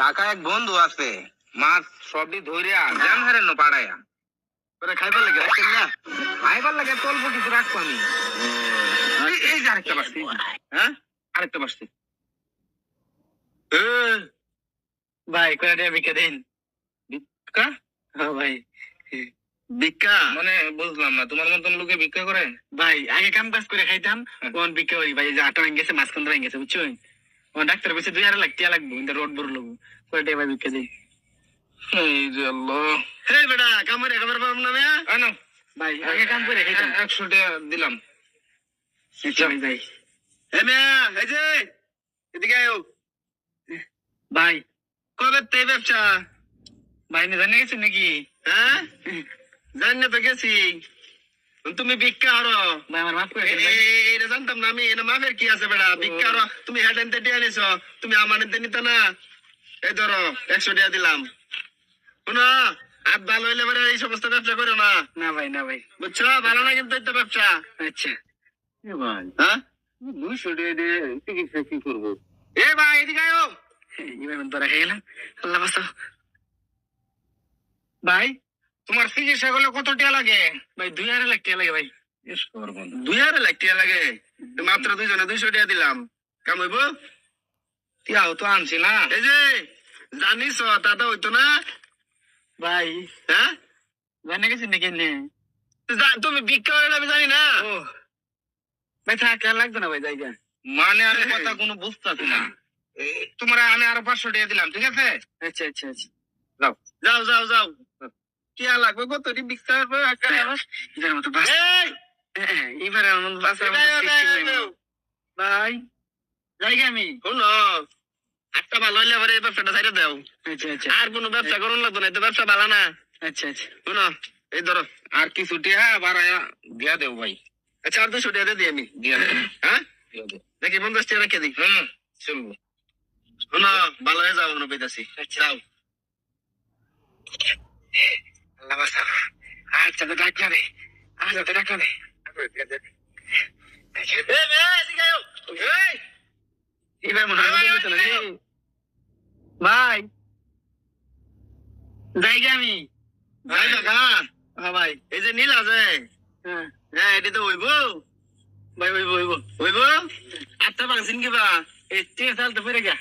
ঢাকা এক বন্ধু আছে, মাছ সবই ধরিয়া জ্যাম হারেন পাড়াইয়া খাইবার লাগে রাখছেন না? খাইবার লাগে অল্প কিছু রাখবো আমি। এই যে আরেকটা বাসছি, হ্যাঁ আরেকটা বাসছি। ভাই কয়টা টাকা ভিক্ষা দিন। ভিক্ষা? হ্যাঁ ভাই ভিক্ষা মানে বুঝলাম না, তোমার মতন লোকে ভিক্ষা করে? ভাই আগে কাম কাজ করে খাইতাম, কোন ভিক্ষা করি ভাই। যে আটা ভেঙে গেছে, মাঝখান ভেঙে গেছে, বুঝছো? ডাক্তার বলছে 2000 লাগবো, কিন্তু রোড বড় লোক কয়টা টাকা ভিক্ষা দিই। এই যে আল্লাহ, হে বেটা কামড়ে খাবার পাবো না আনো ভাই, আগে কাম করে খাইতাম। 100 টাকা দিলাম। ভাই হে মিয়া, এই যে এদিকে আয়। ভাই কবে তে ব্যবসা? ভাই না জানে গেছে নাকি? হ্যাঁ জানি তো গেছি, তুমি ভিক্ষা হারো। ভাই আমার মাফ করে দেন ভাই। এটা জানতাম না আমি, এটা মাফের কি আছে বেড়া? ভিক্ষা হারো, তুমি হেড এনতে দিয়ে আনিস, তুমি আমার এনতে নিতে না। এই ধরো 100 টাকা দিলাম। শোনো, আর ভালো হইলে বেড়া এই সমস্ত ব্যবসা করো না, না ভাই না ভাই, বুঝছো? ভালো না কিন্তু এটা ব্যবসা। আচ্ছা ভাই হ্যাঁ 200 টাকা দিয়ে চিকিৎসা কি করবো? এ ভাই এদিকে আয়ো। এবার ধরা খেয়ে গেলাম, আল্লাহ বাঁচাও। ভাই তোমার চিকিৎসা করলে কত টাকা লাগে? ভাই 2000 টাকা লাগে ভাই। 2000 টাকা লাগে? মাত্র দুইজনে 200 টাকা দিলাম, কাম হইব? টিয়াও তো আনছি না। এই যে জানিস দাদা হইতো না ভাই হ্যাঁ, জানে গেছে নাকি? তুমি ভিক্ষা করে আমি জানি না। ও ভাই থাকা লাগতো না ভাই, জায়গা মানে আমি কথা কোনো বুঝতেছি না। তোমার আমি আরো 500 টাকা দিলাম, ঠিক আছে? আচ্ছা আচ্ছা আচ্ছা যাও যাও যাও যাও। টিয়া লাগবে কত? ভিক্ষা করবো এবার মতো বাস। এবার আমার মতো বাস ভাই জায়গা আমি শোনো, একটা ভালো হইলে এবারে এই ব্যবসাটা ছাইড়া দাও। আচ্ছা আচ্ছা আর কোনো ব্যবসা করুন লাগতো না, এই তো ব্যবসা ভালো না। আচ্ছা আচ্ছা শোনো, এই ধরো আর কিছু টিয়া বাড়ায়া দিয়া দেও ভাই। আচ্ছা আর 200 টাকা দিই আমি, দিয়া দেব। হ্যাঁ নাকি 50 টাকা রেখে দিই? চলবো। শোনো, ভালো হয়ে যাও, মনে পেয়েছি। যাও। আল্লাহ বাঁচাও। আচ্ছা তো ডাক যাবে, আচ্ছা তো ডাক যাবে। এবার মনে হয় ভাই জায়গা আমি ভাই কাকা, হ্যাঁ ভাই এই যে নীল আছে, হ্যাঁ হ্যাঁ এটা তো হইব ভাই হইব হইব হইব। আটটা ভাঙছেন কিবা? এই 3 সাল তো পরে গা।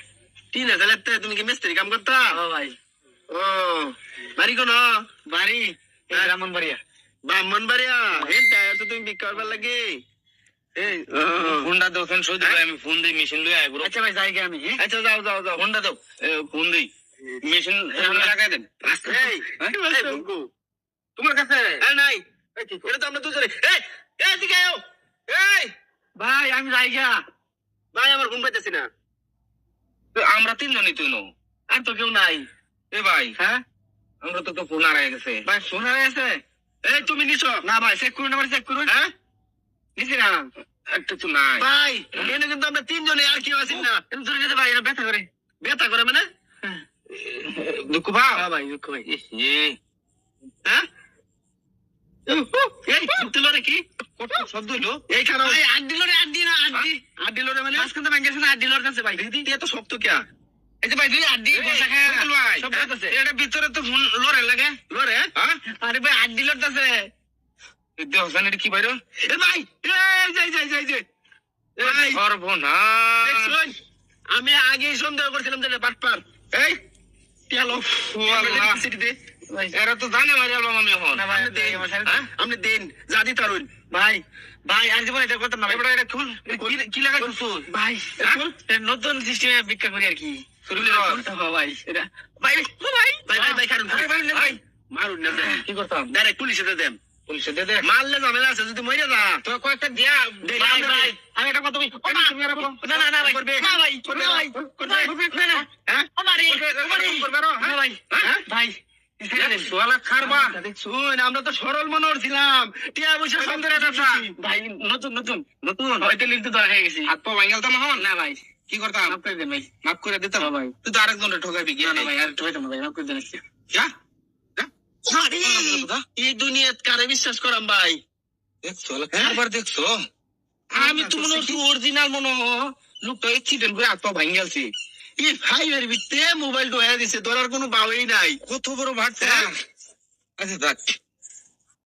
3000 লাগতে? তুমি কি মিস্ত্রি কাম করতা? ও ভাই ও বাড়ি কোন? বাড়ি ব্রাহ্মণবাড়িয়া। ব্রাহ্মণবাড়িয়া। এটা তো তুমি ভিক্ষা করবার লাগে। এই ফোনটা দাও, ফোন সই দিবে, আমি ফোন দিই, মেশিন লই আইবো। আচ্ছা ভাই জায়গা আমি আচ্ছা যাও যাও যাও, ফোনটা দাও, ফোন দিই, মেশিন লাগাই দেন। এই এই বঙ্কু, তোমার কাছে নাই? এটা তো আমরা দুজনে। এই এদিকে আও। এই ভাই আমি জায়গা ভাই আমার ফোন পাইতেছি না। আমরা তিনজনই তুই নো, আর তো কেউ নাই। এ ভাই হ্যাঁ আমরা তো ফোন হারাই গেছে। ভাই ফোন হয়ে আছে? এই তুমি নিছো? না ভাই চেক করুন, আমার চেক করুন। হ্যাঁ নিছি না একটা তো নাই ভাই, এনে, কিন্তু আমরা তিনজনে, আর কেউ আছি না। ধরে গেছে ভাই, এটা ব্যথা করে। ব্যথা করে মানে? দুঃখ ভাও? হ্যাঁ ভাই দুঃখ ভাই। হ্যাঁ এই তুলো রে কি কত শব্দ হলো? এই খারাপ ভাই 8 দিল রে, 8 দিন, 8 দিন। আর দিল রে মানে? মাঝখান থেকে ভেঙে গেছে না, 8 দিল কাছে ভাই। দিদি এত শক্ত কিয়া? এই যে ভাই দুই 8 দিন বসা খায় ভাই সব আছে। এটা ভিতরে তো ফোন লড়ে লাগে, লড়ে। হ্যাঁ আরে ভাই 8 দিল কাছে। দেহ জানি কি বাইরো? এ ভাই এই যাই যাই যাই যাই ভাই সর্বনাশ। দেখছুন, আমি আগেই সন্দেহ করছিলাম যে এটা বাটপার। এই টিয়ালো আল্লাহ। সিটি দে। এরা তো জানে মারি আলবাম আমি এখন। না ভাই, আপনি দিন, আমার সাথে- হ্যাঁ? আপনি দিন যা দি তারুন। ভাই ভাই আর জীবন এটা করতাম না ভাই। এবারে এটা খুল, কি লাগাইছো? ভাই হ্যাঁ? এটা নতুন সিস্টেমে ভিক্ষা করি আর কি। শুরু করো। হ্যাঁ ভাই এটা ভাই ভাই ভাই ভাই ভাই কারণ ভাই, ভাই, ভাই। মারুন না দেন। কি করতাম? ডাইরেক্ট পুলিশে দিয়ে দেন। পুলিশে দে দে। মারলে ঝামেলা আছে, যদি মরে যা তো কয়েকটা দিয়া ভাই ভাই আমি একটা কথা বলি। ও মা, তুমি আর বলো। না না না ভাই করবে। না ভাই করবে। না ভাই করবে। না না হ্যাঁ ও মারি করবে, ও মারি করবে আরো, না হ্যাঁ? ভাই হ্যাঁ? ভাই সোয়ালা খারবা। শুন, আমরা তো সরল মনোর ছিলাম, টিয়া বসে সন্ধ্যের ব্যবসা। ভাই নতুন নতুন নতুন হয়তো লিখতে ধরা হয়ে গেছি। হাত পা ভাঙালতাম এখন। না ভাই কি করতাম? মাফ করে দেন ভাই। মাফ করে দিতাম। হ্যাঁ ভাই। তুই তো আরেকজনের ঠকাবি কি? না না ভাই আর একটু হইতাম না ভাই, মাফ করে দেন আজকে। যা যা। এই দুনিয়াত কারে বিশ্বাস করাম ভাই? দেখছো খাবার দেখছো? আমি তো মনে হচ্ছে অরিজিনাল মনে লোকটা এক্সিডেন্ট করে হাত পা ভাঙে গেছি। ই ফাইভের ভিতরে মোবাইল ঢোয়া দিছে, ধরার কোনো বাউই নাই। কত বড় ভাটটা। হ্যাঁ? আচ্ছা থাক,